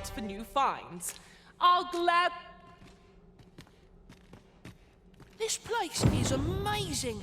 hunt for new finds. I'll glad... This place is amazing.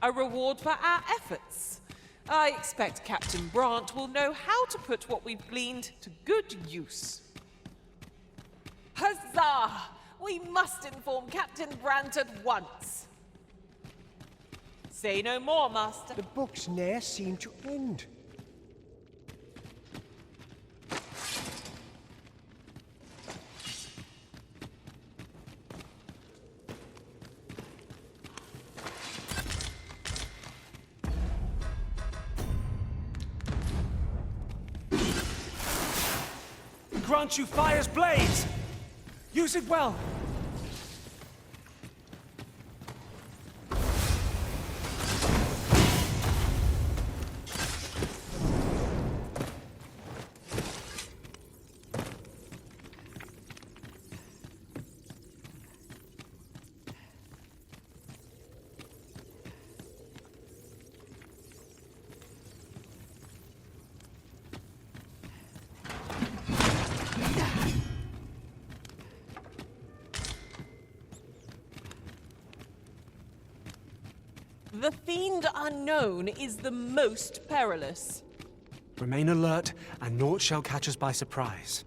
A reward for our efforts. I expect Captain Brant will know how to put what we've gleaned to good use. Huzzah! We must inform Captain Brant at once. Say no more, Master. The books ne'er seem to end. Grant you fire's blaze! Use it well! The fiend unknown is the most perilous. Remain alert, and naught shall catch us by surprise.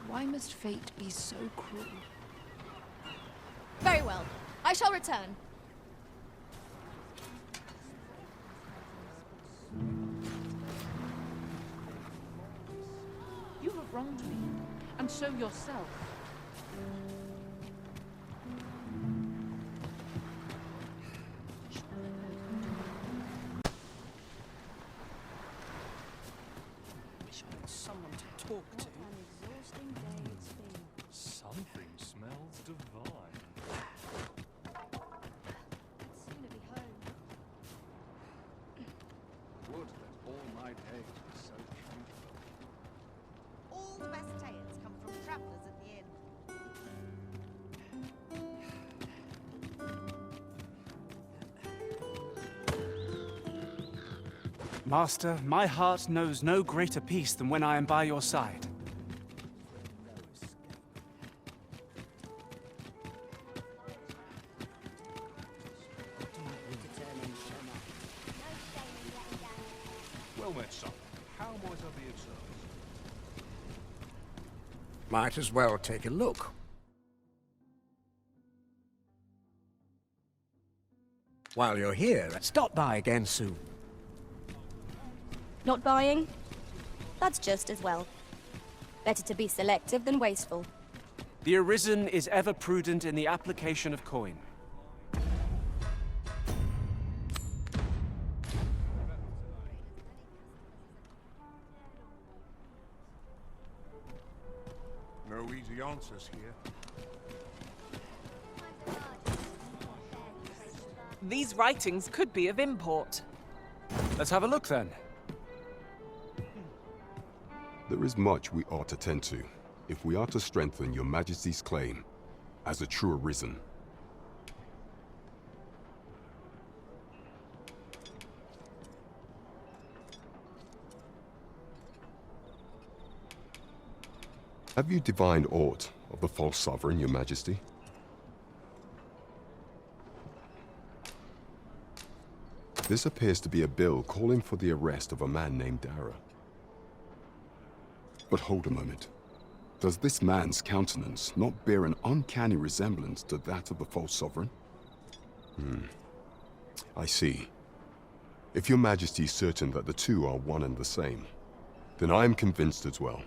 Why must fate be so cruel? Very well. I shall return. You have wronged me, and so yourself. Wish I had someone to talk to. Something smells divine. Sooner be home. Would that all my days were so tranquil. All the best tales come from travellers at the inn. Master, my heart knows no greater peace than when I am by your side. Well met, son. How might I be of service? Might as well take a look. While you're here, stop by again soon. Not buying? That's just as well. Better to be selective than wasteful. The Arisen is ever prudent in the application of coin. No easy answers here. These writings could be of import. Let's have a look then. There is much we ought to tend to, if we are to strengthen your Majesty's claim as a true Arisen. Have you divined aught of the false sovereign, your Majesty? This appears to be a bill calling for the arrest of a man named Dara. But hold a moment. Does this man's countenance not bear an uncanny resemblance to that of the false sovereign? I see. If your Majesty is certain that the two are one and the same, then I am convinced as well.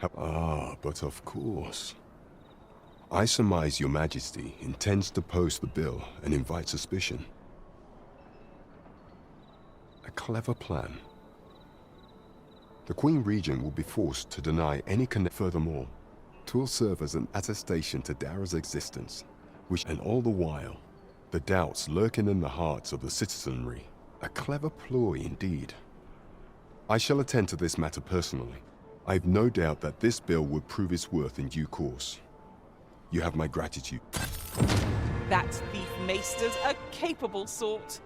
But of course. I surmise your majesty intends to post the bill and invite suspicion. A clever plan. The Queen Regent will be forced to deny any connection. Furthermore, 'twill serve as an attestation to Dara's existence, and all the while, the doubts lurking in the hearts of the citizenry. A clever ploy indeed. I shall attend to this matter personally. I've no doubt that this bill will prove its worth in due course. You have my gratitude. That thief maester's a capable sort.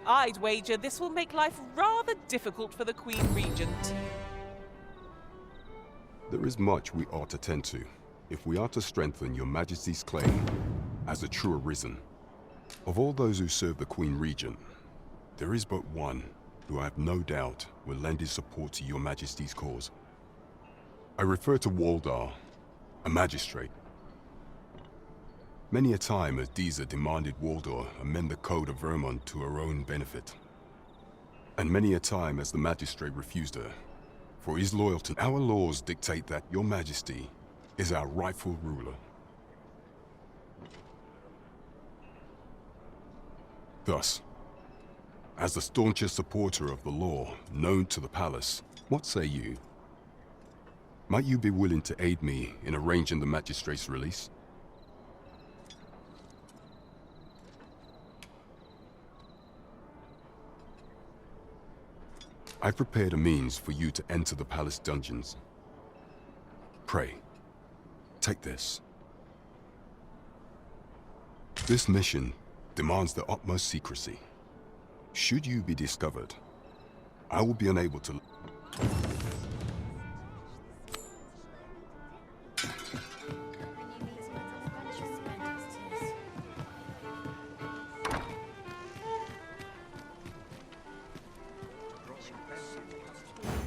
I'd wager this will make life rather difficult for the Queen Regent. There is much we ought to tend to, if we are to strengthen your majesty's claim as a true arisen. Of all those who serve the Queen Regent, there is but one who I have no doubt will lend his support to your majesty's cause. I refer to Waldar, a magistrate. Many a time has Diza demanded Waldar amend the Code of Vermont to her own benefit. And many a time has the magistrate refused her, for his loyalty. Our laws dictate that your majesty is our rightful ruler. Thus, as the staunchest supporter of the law known to the palace, what say you? Might you be willing to aid me in arranging the magistrate's release? I've prepared a means for you to enter the palace dungeons. Pray, take this. This mission demands the utmost secrecy. Should you be discovered, I will be unable to...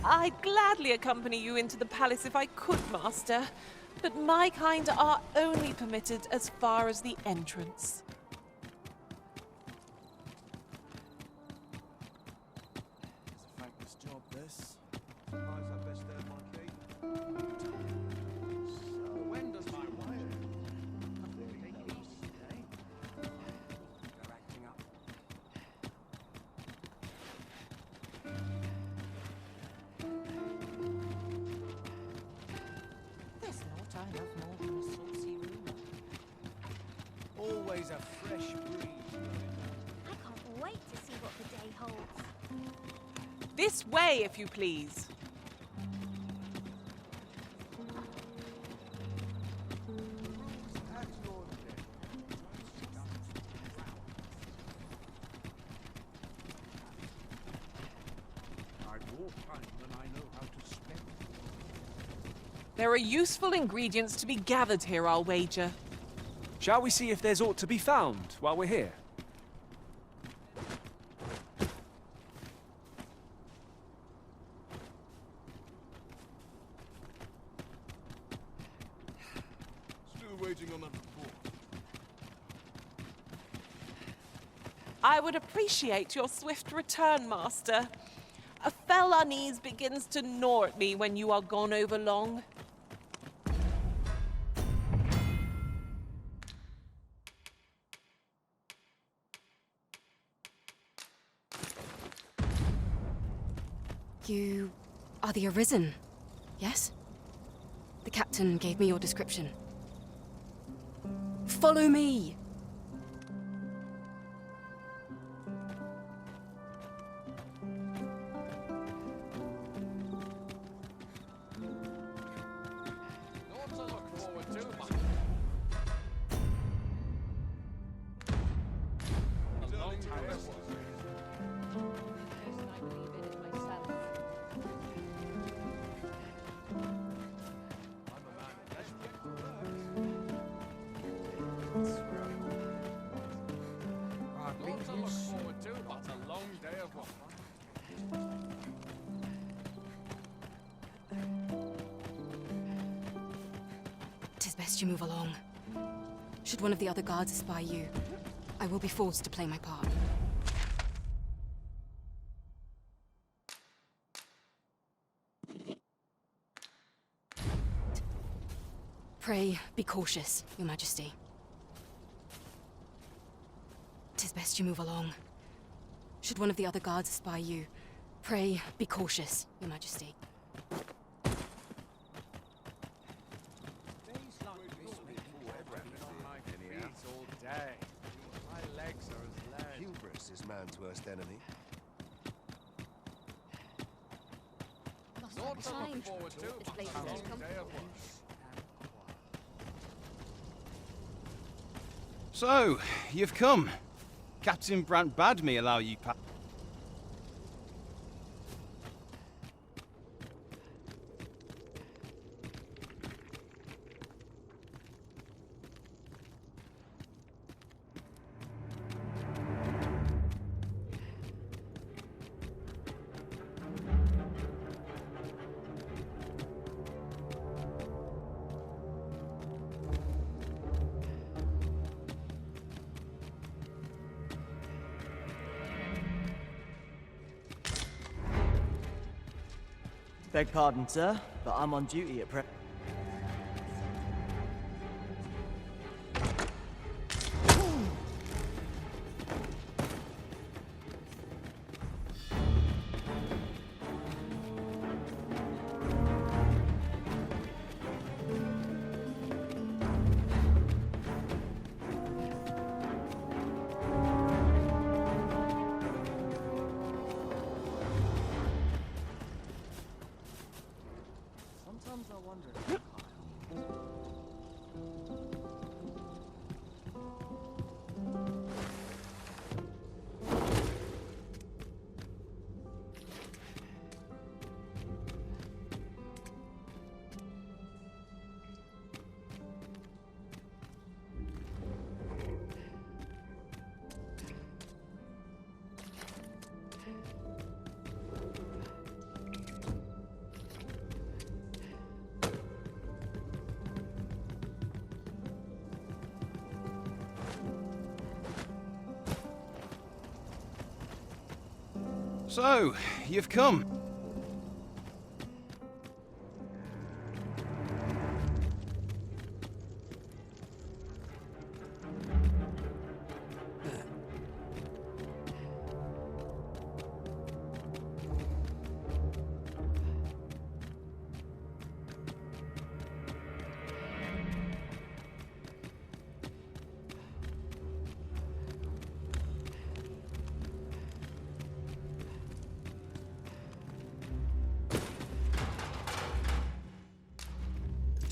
I'd gladly accompany you into the palace if I could, Master, but my kind are only permitted as far as the entrance. Always a fresh breeze. I can't wait to see what the day holds. This way, if you please. There are useful ingredients to be gathered here, I'll wager. Shall we see if there's aught to be found while we're here? Still waiting on that report. I would appreciate your swift return, Master. A fell unease begins to gnaw at me when you are gone over long. You are the Arisen, yes? The captain gave me your description. Follow me! Tis best you move along. Should one of the other guards espy you, I will be forced to play my part. Pray, be cautious, Your Majesty. 'Tis best you move along. Should one of the other guards espy you, pray, be cautious, Your Majesty. Days like this make me wonder on my feet all day. My legs are as lead. Hubris is man's worst enemy. Not to look forward to. This place is A long uncomfortable. day of work. So, you've come. Captain Brant bade me allow you pa- Beg pardon, sir, but I'm on duty at present. Sometimes I wonder. So, you've come.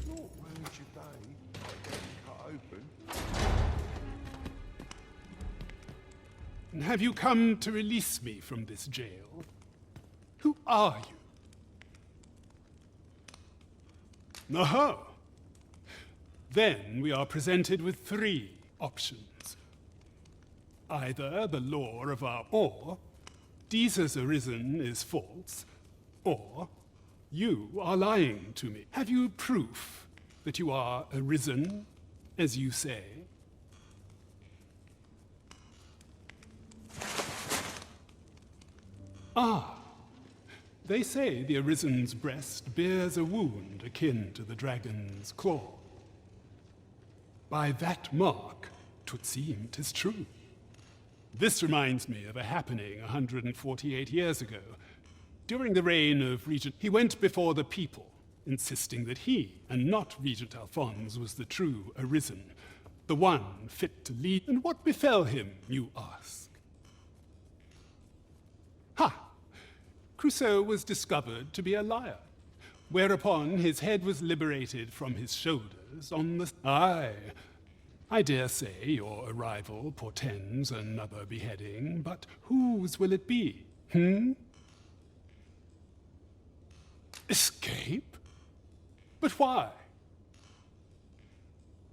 Not rude today. Cut open. And have you come to release me from this jail? Who are you? Oh. Then we are presented with three options. Either the law of our or Jesus arisen is false, or you are lying to me. Have you proof that you are arisen, as you say? Ah, they say the Arisen's breast bears a wound akin to the dragon's claw. By that mark, 'twould seem 'tis true. This reminds me of a happening 148 years ago. During the reign of Regent, he went before the people, insisting that he, and not Regent Alphonse, was the true Arisen, the one fit to lead. And what befell him, you ask? Ha! Crusoe was discovered to be a liar, whereupon his head was liberated from his shoulders on the... Aye, I dare say your arrival portends another beheading, but whose will it be, Escape? But why?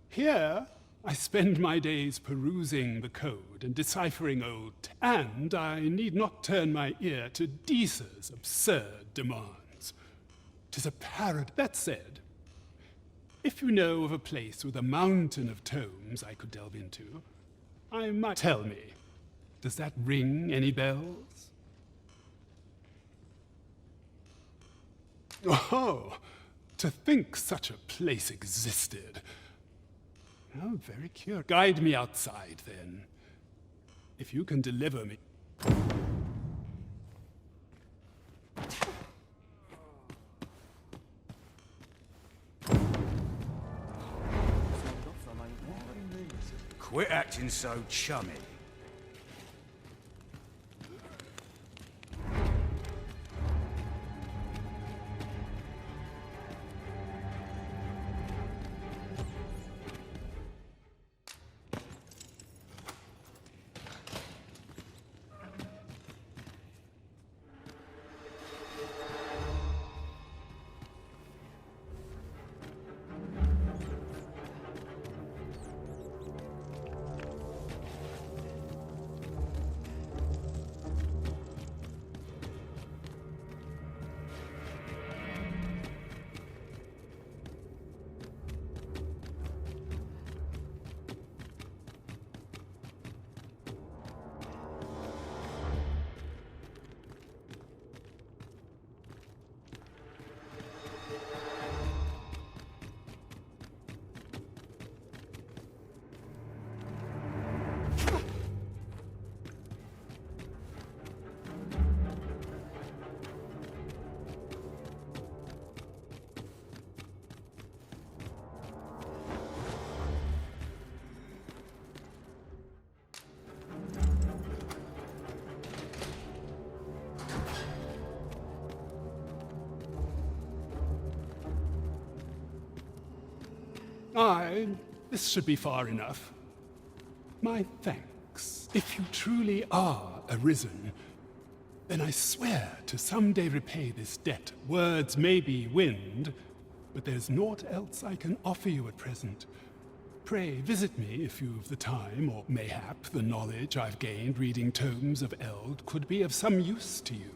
Here, I spend my days perusing the code and deciphering and I need not turn my ear to Deesa's absurd demands. 'Tis a That said, if you know of a place with a mountain of tomes I could delve into, I might... Tell me, does that ring any bells? Oh, To think such a place existed. How very curious. Guide me outside, then. If you can deliver me. Quit acting so chummy. This should be far enough. My thanks. If you truly are arisen, then I swear to someday repay this debt. Words may be wind, but there's naught else I can offer you at present. Pray visit me if you've the time, or mayhap the knowledge I've gained reading tomes of Eld could be of some use to you.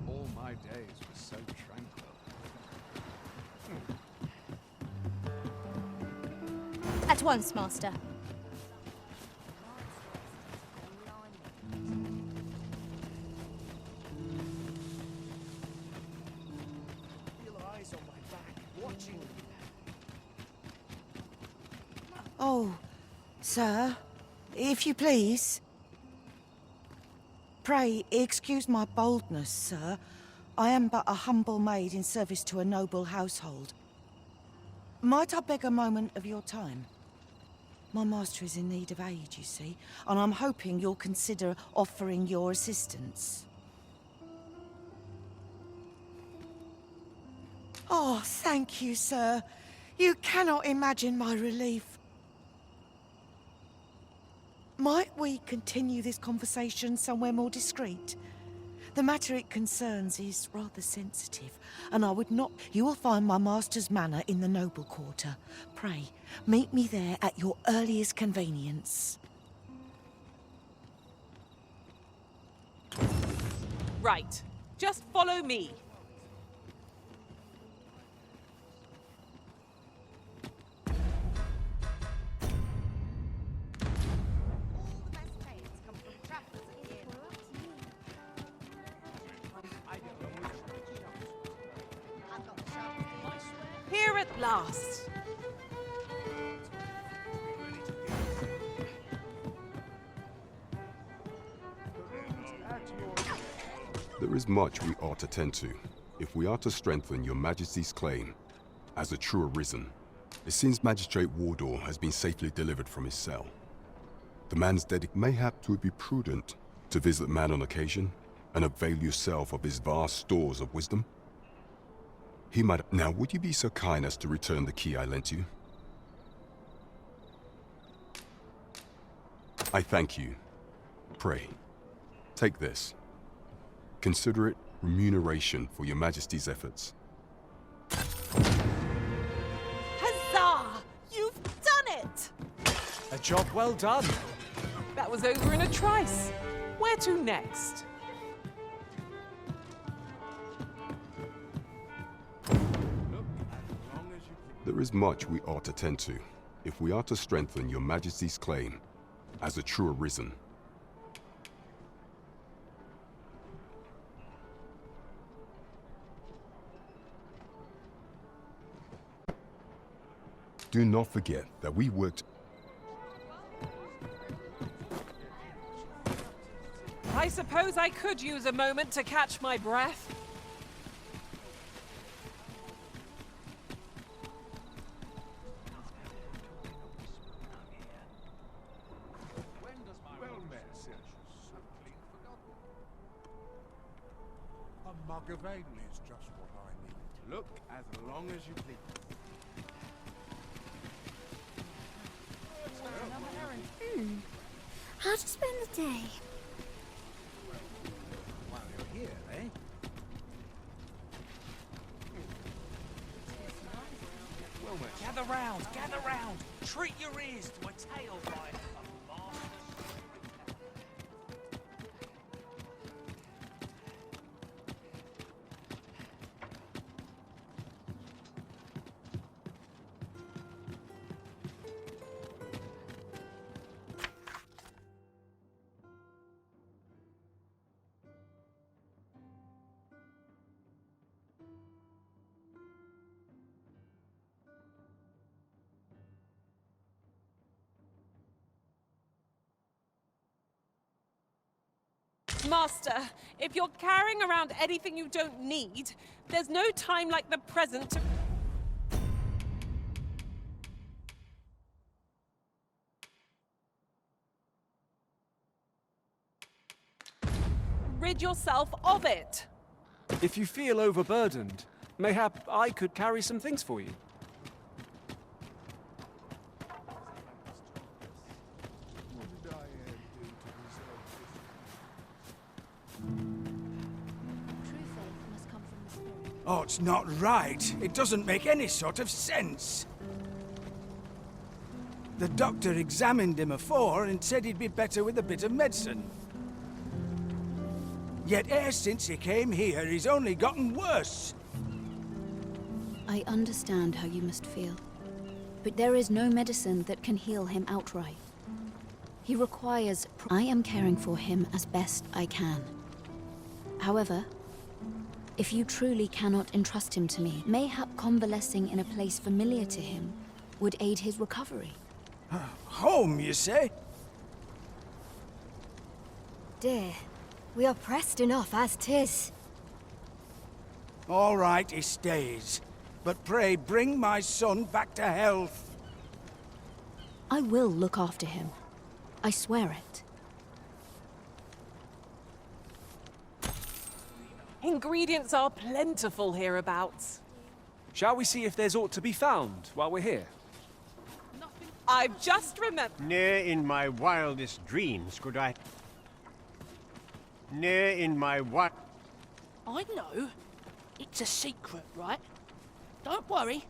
All my days were so tranquil. At once, Master. Oh, sir, if you please. Pray, excuse my boldness, sir. I am but a humble maid in service to a noble household. Might I beg a moment of your time? My master is in need of aid, you see, and I'm hoping you'll consider offering your assistance. Oh, thank you, sir. You cannot imagine my relief. Might we continue this conversation somewhere more discreet? The matter it concerns is rather sensitive, and I would not... You will find my master's manor in the noble quarter. Pray, meet me there at your earliest convenience. Right. Just follow me. Here at last. There is much we ought to tend to, if we are to strengthen your Majesty's claim as a true arisen. It seems Magistrate Wardor has been safely delivered from his cell. The man's mayhap 'twould be prudent to visit the man on occasion and avail yourself of his vast stores of wisdom. He might... Now, would you be so kind as to return the key I lent you? I thank you. Pray, take this. Consider it remuneration for your Majesty's efforts. Huzzah! You've done it! A job well done. That was over in a trice. Where to next? Look, as long as you please. There is much we ought to tend to, if we are to strengthen your Majesty's claim as a true Arisen. Do not forget that we worked. I suppose I could use a moment to catch my breath. Well met, sir. Suddenly forgotten. A mug of ale is just what I need. Look as long as you please. How to spend the day? While you're here, eh? Well met. Gather round, gather round. Treat your ears to a tale by a master. Master, if you're carrying around anything you don't need, there's no time like the present to... rid yourself of it. If you feel overburdened, mayhap I could carry some things for you. What did I do to deserve True faith must come from the spirit. Oh, it's not right. It doesn't make any sort of sense. The doctor examined him afore and said he'd be better with a bit of medicine. Yet e'er since he came here, he's only gotten worse. I understand how you must feel, but there is no medicine that can heal him outright. He requires... I am caring for him as best I can. However, if you truly cannot entrust him to me, mayhap convalescing in a place familiar to him would aid his recovery. Home, you say? Dear, we are pressed enough as 'tis. All right, he stays. But pray, bring my son back to health. I will look after him. I swear it. Ingredients are plentiful hereabouts. Shall we see if there's aught to be found while we're here? I've just remembered... Ne'er in my wildest dreams could I... Ne'er in my what? I know. It's a secret, right? Don't worry.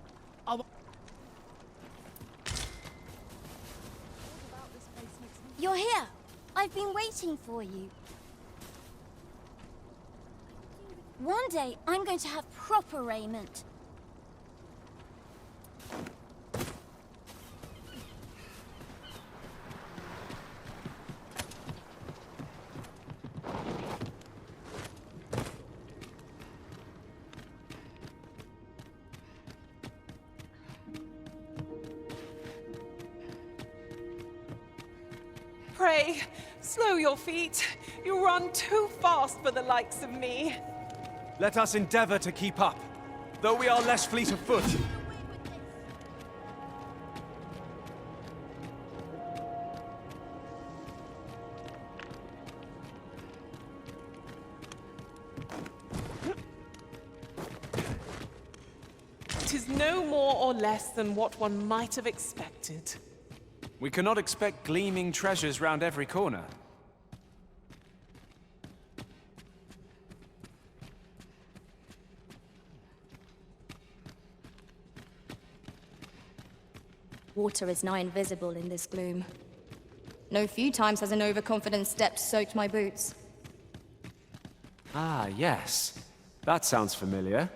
You're here. I've been waiting for you. One day, I'm going to have proper raiment. Pray, slow your feet. You run too fast for the likes of me. Let us endeavor to keep up, though we are less fleet of foot. It is no more or less than what one might have expected. We cannot expect gleaming treasures round every corner. Water is nigh invisible in this gloom. No few times has an overconfident step soaked my boots. Ah, yes. That sounds familiar.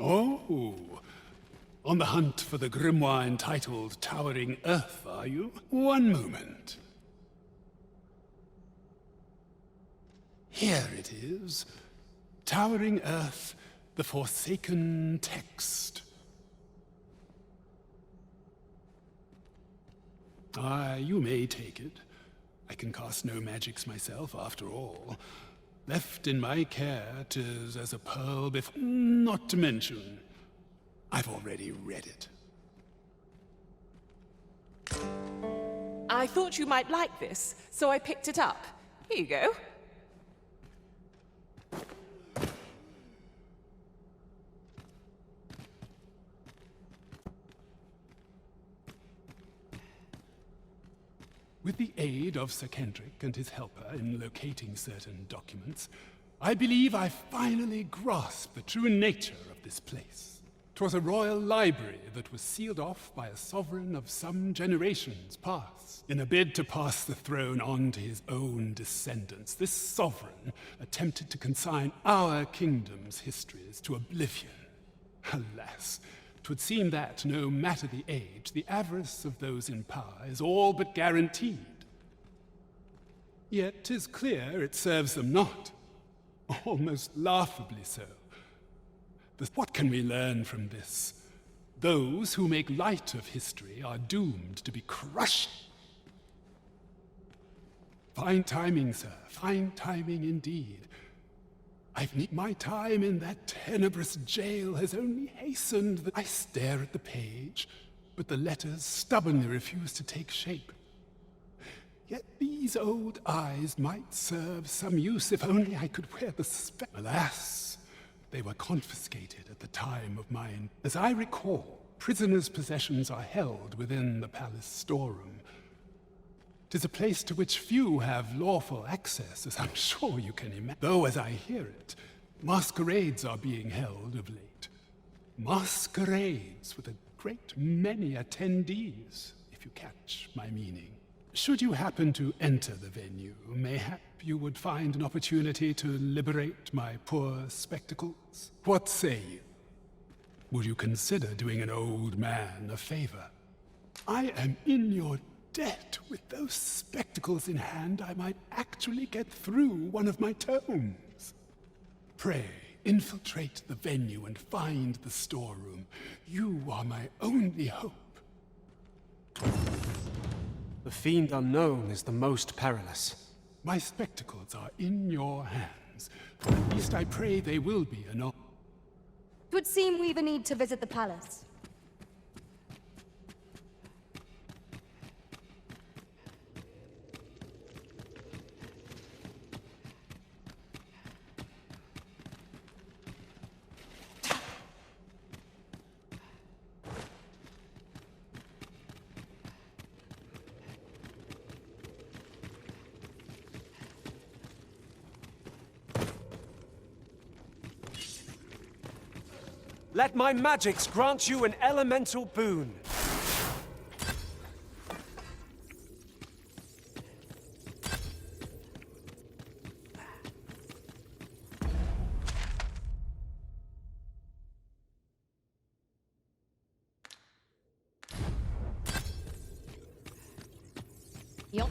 Oh, on the hunt for the grimoire entitled Towering Earth, are you? One moment. Here it is. Towering Earth, the Forsaken Text. You may take it. I can cast no magics myself, after all. Left in my care, 'tis as a pearl before. Not to mention, I've already read it. I thought you might like this, so I picked it up. Here you go. With the aid of Sir Kendrick and his helper in locating certain documents, I believe I finally grasped the true nature of this place. 'Twas a royal library that was sealed off by a sovereign of some generations past. In a bid to pass the throne on to his own descendants, this sovereign attempted to consign our kingdom's histories to oblivion. Alas, 'twould seem that, no matter the age, the avarice of those in power is all but guaranteed. Yet 'tis clear it serves them not. Almost laughably so. What can we learn from this? Those who make light of history are doomed to be crushed. Fine timing, sir. Fine timing indeed. My time in that tenebrous jail has only hastened the... I stare at the page, but the letters stubbornly refuse to take shape. Yet these old eyes might serve some use if only I could wear the spec. Alas, they were confiscated at the time of mine. As I recall, prisoners' possessions are held within the palace storeroom. 'Tis a place to which few have lawful access, as I'm sure you can imagine. Though, as I hear it, masquerades are being held of late. Masquerades with a great many attendees, if you catch my meaning. Should you happen to enter the venue, mayhap you would find an opportunity to liberate my poor spectacles. What say you? Would you consider doing an old man a favor? I am in your debt. With those spectacles in hand, I might actually get through one of my tomes. Pray, infiltrate the venue and find the storeroom. You are my only hope. The fiend unknown is the most perilous. My spectacles are in your hands. At least I pray they will be enough. It would seem we've a need to visit the palace. Let my magics grant you an elemental boon. Yup.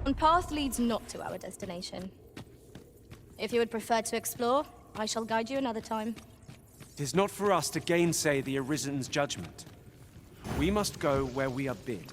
One path leads not to our destination. If you would prefer to explore, I shall guide you another time. It is not for us to gainsay the Arisen's judgment. We must go where we are bid.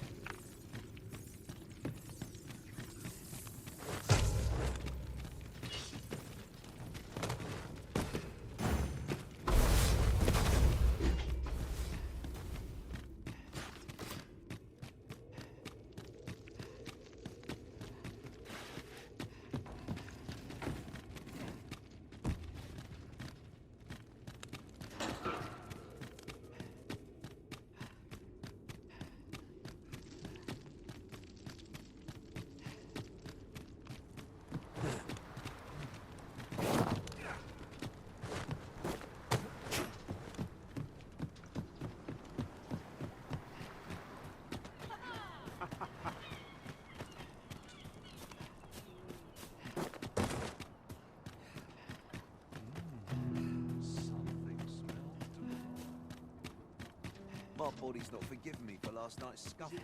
My body's not forgiven me for last night's scuffle.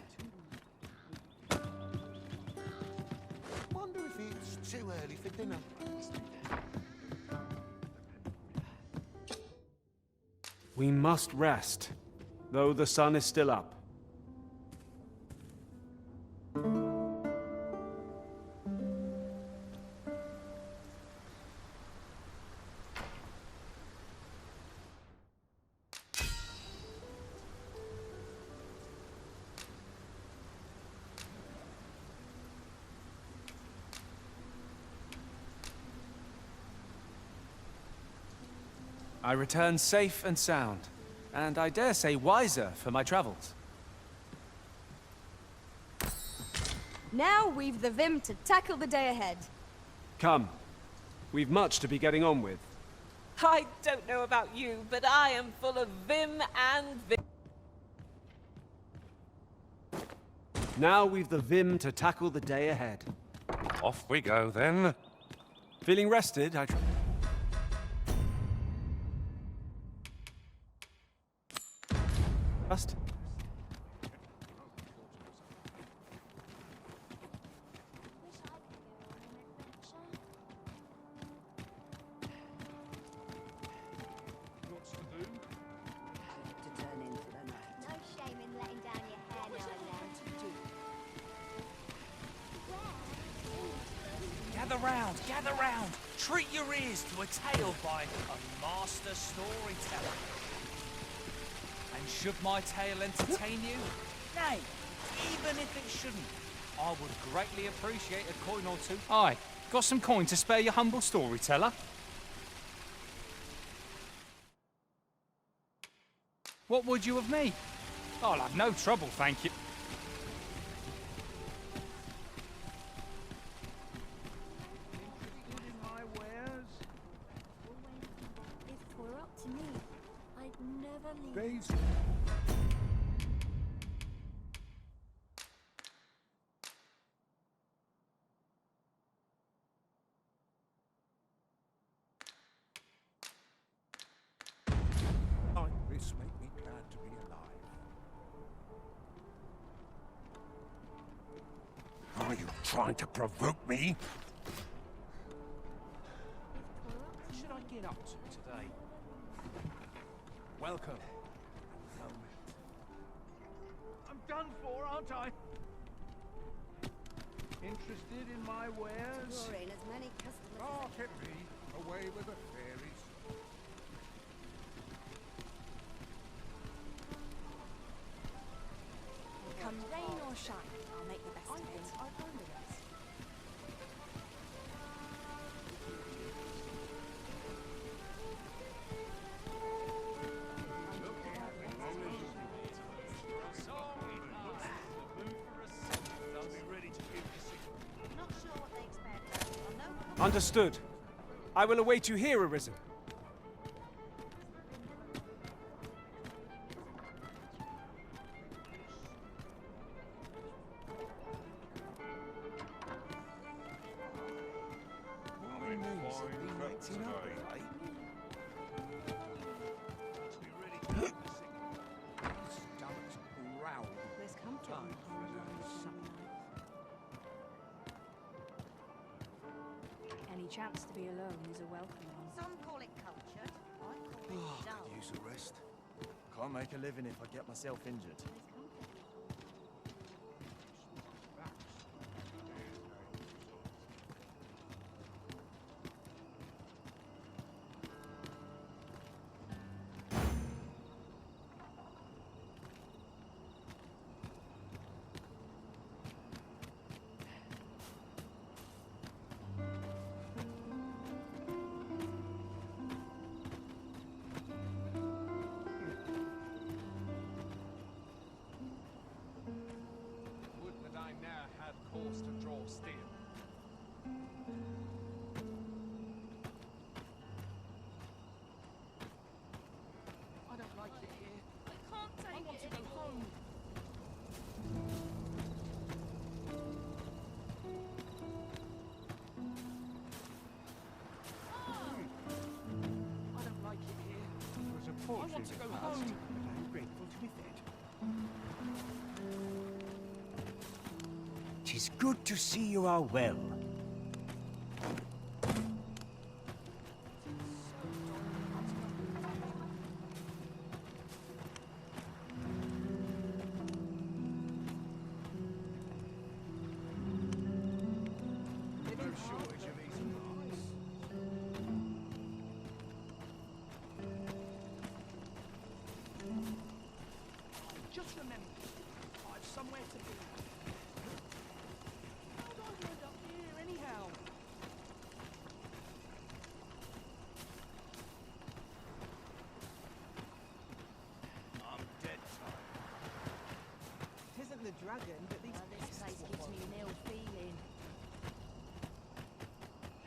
Wonder if it's too early for dinner. We must rest, though the sun is still up. I return safe and sound, and I dare say wiser for my travels. Now we've the vim to tackle the day ahead. Come. We've much to be getting on with. I don't know about you, but I am full of vim and vim. Now we've the vim to tackle the day ahead. Off we go, then. Feeling rested, Trust. Lots to do. To turn into the night. No shame in letting down your hair now and then. Gather round, gather round. Treat your ears to a tale by a master storyteller. And should my tale entertain you? Nay, even if it shouldn't, I would greatly appreciate a coin or two. Aye, got some coin to spare your humble storyteller? What would you of me? I'll have no trouble, thank you. If 'twere up to me, I'd never leave. Days. This make me glad to be alive. Are you trying to provoke me? What should I get up to today? Welcome. I'm done for, aren't I? Interested in my wares? You're in as many customers. Oh, hit me. Away with the fairies. Come rain or shine, I'll make the best of it. I'll find the rest. Not sure what they expect. I know. Understood. I will await you here, Arisen. There's comfort in any chance to be alone is a welcome one. Some call it cultured. I call it Oh, dull. could use a rest. Can't make a living if I get myself injured. Would that I ne'er had cause to draw steel. I don't like it here. I can't take I want to go home. I don't like it here. I want to go home. grateful to be fed. 'Tis good to see you are well. No shortage of easy marks. Just remember, I've somewhere to be. How did I end up here anyhow? I'm dead tired. Tisn't the dragon, but these This place gives me an ill feeling.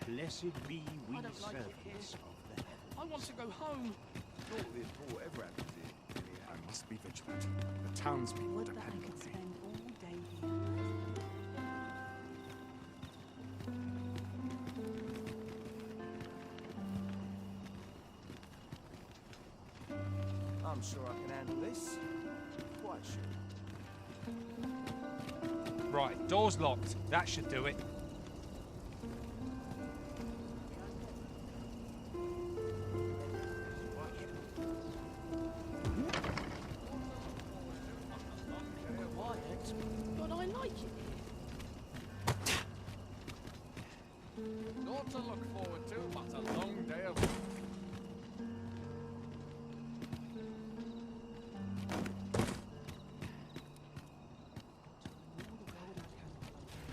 Blessed be we I don't like it here. servants of the heavens. I want to go home. Not this or whatever happens here. Anyhow, I must be vigilant. The townspeople Would that I depend could on me. spend all day here. I'm sure I can handle this. Quite sure. Right, door's locked. That should do it. Quiet, but I like it here. Not to look forward to, but a long day of work.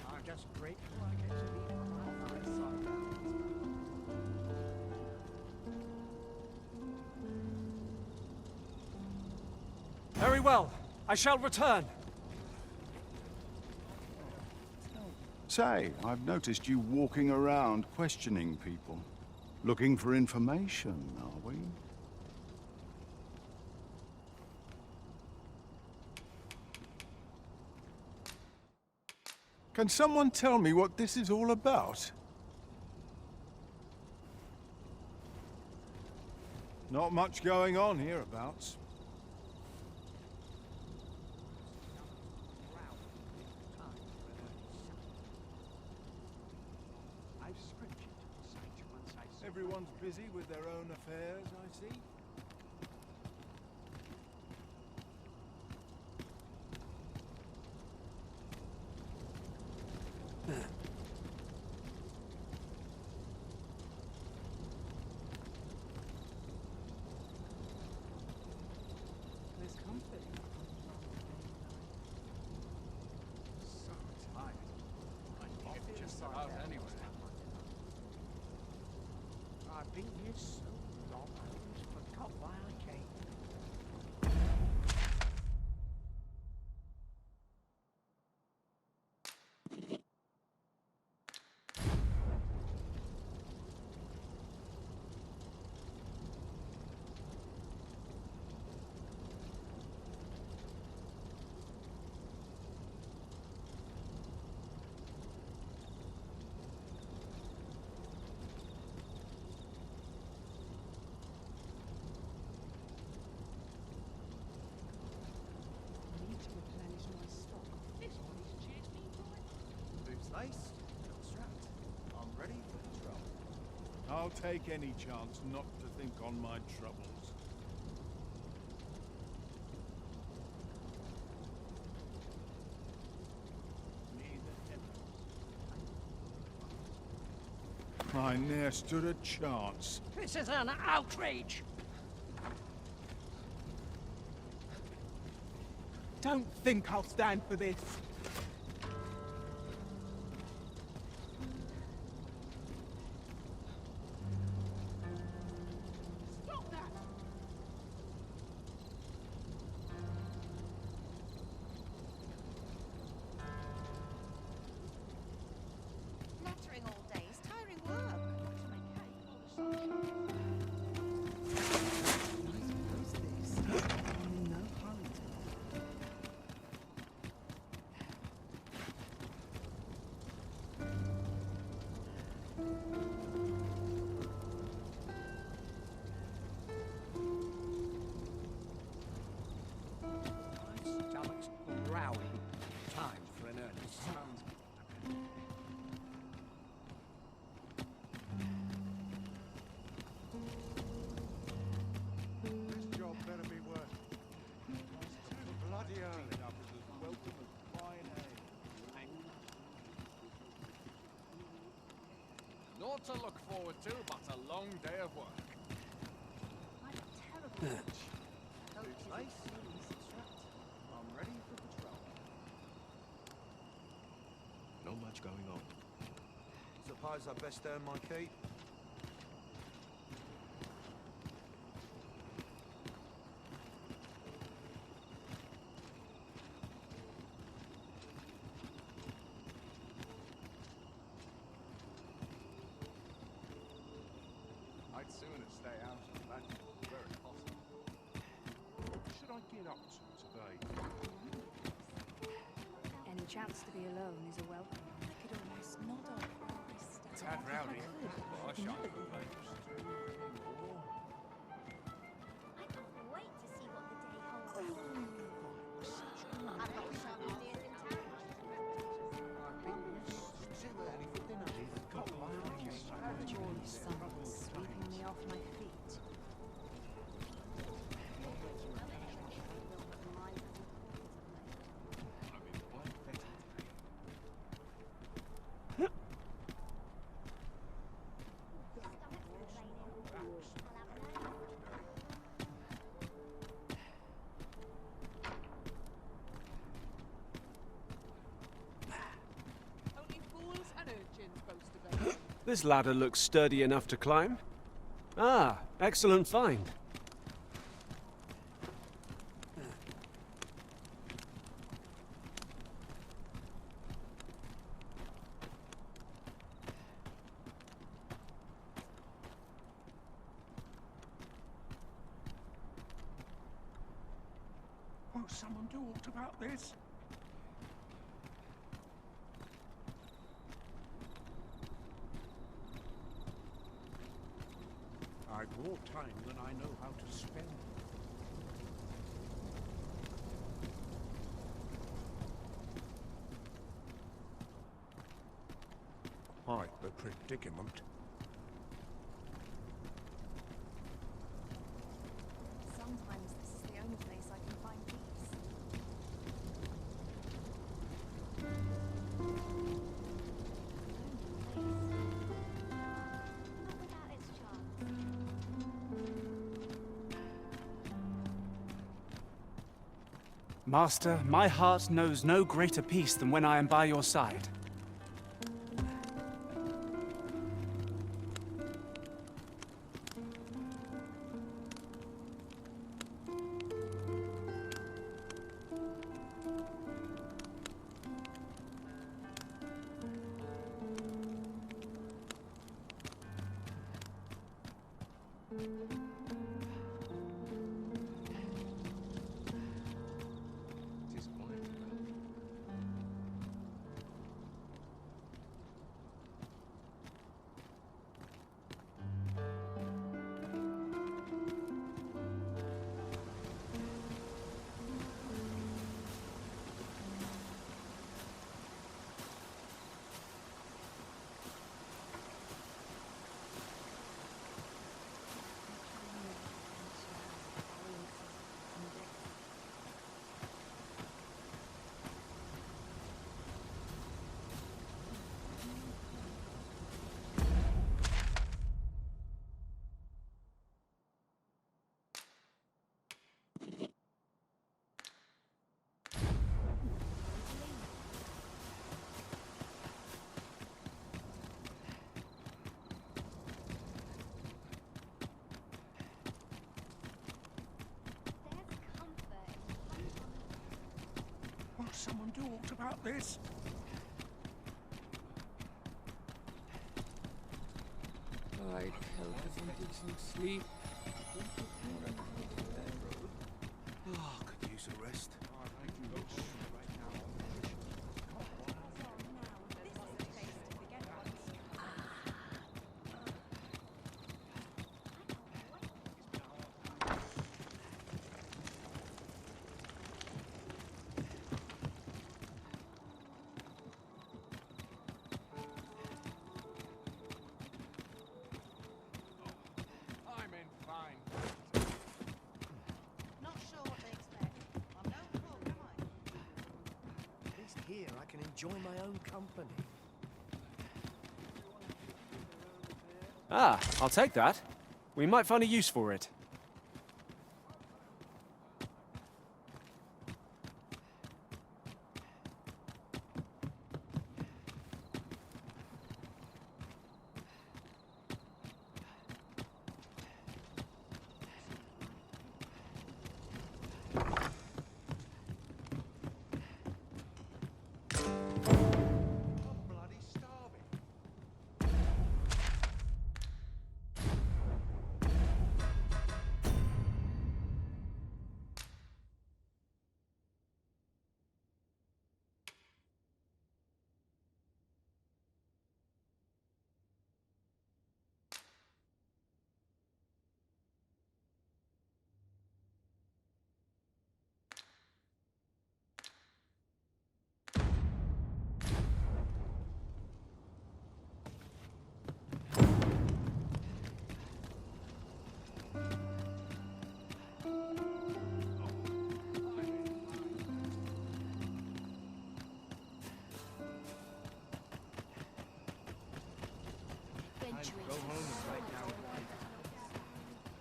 I'm just grateful I get to leave my fireside. Very well. I shall return. Say, I've noticed you walking around questioning people. Looking for information, are we? Can someone tell me what this is all about? Not much going on hereabouts. I've scriptured such once I saw. Everyone's busy with their own affairs, I see. There's comfort. So tired. I get just about anywhere. I've been here so long, I almost forgot why I came. Boots laced, belt strapped. I'm ready for the trouble. I'll take any chance not to think on my troubles. I ne'er stood a chance. This is an outrage. Don't think I'll stand for this. Stop that! Nattering all day is tiring work. Nice knows this. I'm in no hurry to. to look forward to, but a long day of work. I'm terrible. It's nice. I'm ready for patrol. Not much going on. Suppose I best earn my keep. I'd sooner stay out of that where it's possible. What should I get up to today? Any chance to be alone is a welcome. I could almost nod off while I step Tad rowdy. I shan't complain. I can't wait to see what the day holds. I've got some ideas in town. Sweeping me off my feet. Only fools and urchins boast of it. This ladder looks sturdy enough to climb. Ah, excellent find. Won't someone do aught about this? I've more time than I know how to spend. Quite the predicament. Sometimes this is the only place I can find peace. Not without its charms. Master, my heart knows no greater peace than when I am by your side. Won't someone do aught about this? I'd help with some decent sleep. Oh, could use a rest. I'm in fine. Not sure what they expect. I'm no fool, am I? At least here I can enjoy my own company. Ah, I'll take that. We might find a use for it.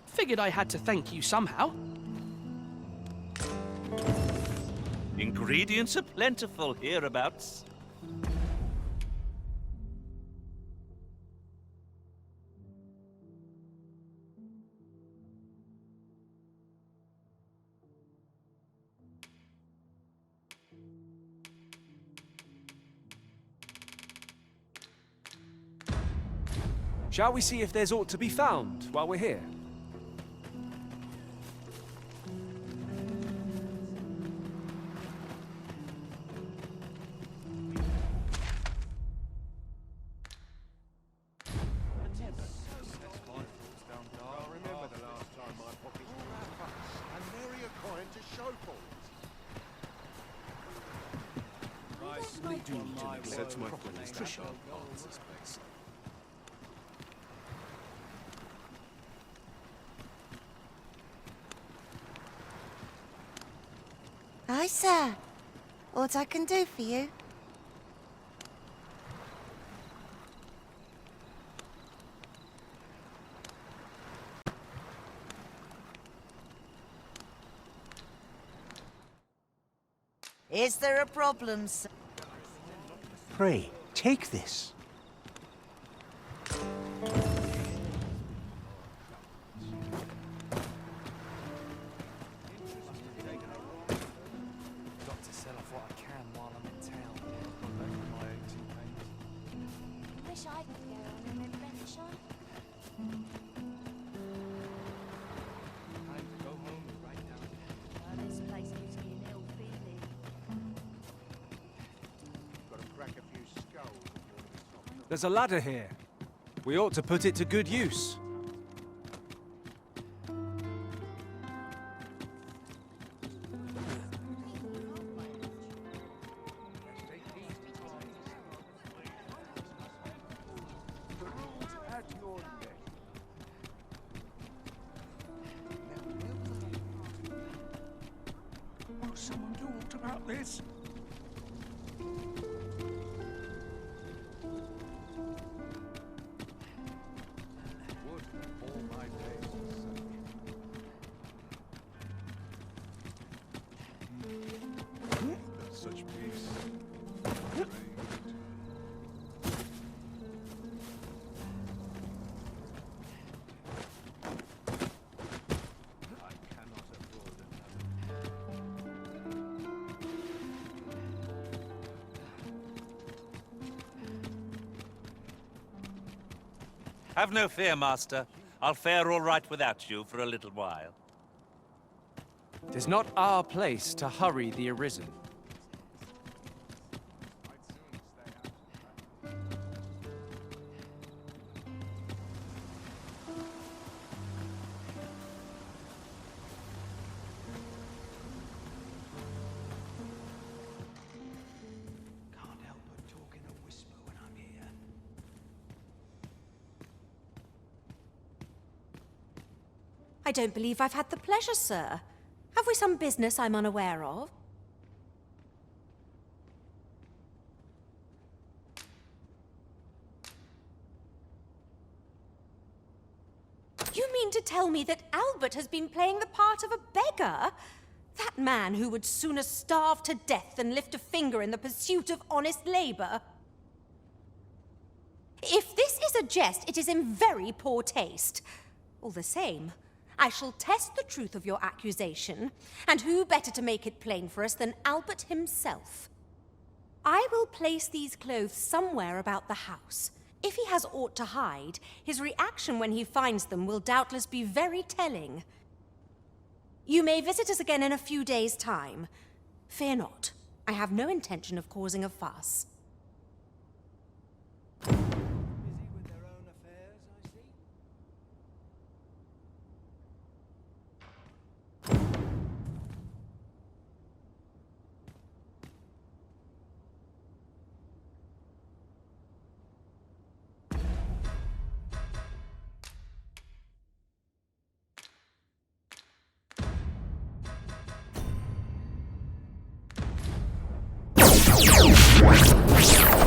Figured I had to thank you somehow. Ingredients are plentiful hereabouts. Shall we see if there's aught to be found while we're here? That's my friend's Trisha. This place. Hi, sir. What I can do for you? Is there a problem, sir? Pray, take this. Got to sell off what I can while I'm in town. My 18 pains. Wish I could go on an adventure. Time to go home and write down. This place gives me an ill feeling. Got to crack a few skulls if you want to be top. There's a ladder here. We ought to put it to good use. At your neck. Will someone do aught about this? Wood all my days. Such peace. I cannot afford another. Have no fear, Master. I'll fare all right without you for a little while. 'Tis not our place to hurry the Arisen. Can't help but talk in a whisper when I'm here. I don't believe I've had the pleasure, sir. Have we some business I'm unaware of? tell me that Albert has been playing the part of a beggar? That man who would sooner starve to death than lift a finger in the pursuit of honest labor? If this is a jest, it is in very poor taste. All the same, I shall test the truth of your accusation, and who better to make it plain for us than Albert himself? I will place these clothes somewhere about the house. If he has aught to hide, his reaction when he finds them will doubtless be very telling. You may visit us again in a few days' time. Fear not, I have no intention of causing a fuss. I see.